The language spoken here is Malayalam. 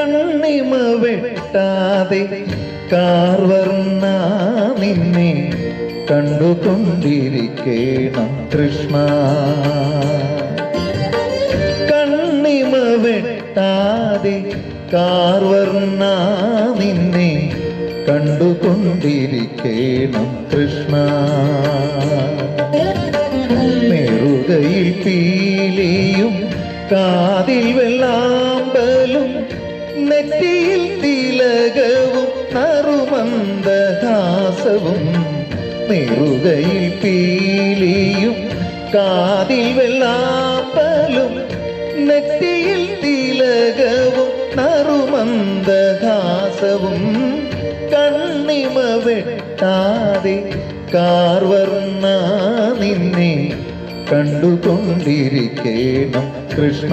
കണ്ണിമ വെട്ടാതെ കാർവർണ്ണ നിന്നെ കണ്ടുകൊണ്ടിരിക്കേണം കൃഷ്ണ. കണ്ണിമ വെട്ടാതെ കാർവർണ്ണ നിന്നെ കണ്ടുകൊണ്ടിരിക്കേണം കൃഷ്ണ. നെറുകയിൽ പീലിയും കാതിൽ വെള്ളാമ്പലും നെറ്റിയിൽ തിലകവും നറുമന്ദഹാസവും. നെറുകയിൽ പീലിയും കാതിൽ വെള്ളാമ്പലും നെറ്റിയിൽ തിലകവും നറുമന്ദഹാസവും. കണ്ണിമ വെട്ടാതെ കാർവർണ്ണ നിന്നെ കണ്ടുകൊണ്ടിരിക്കേണം കൃഷ്ണ.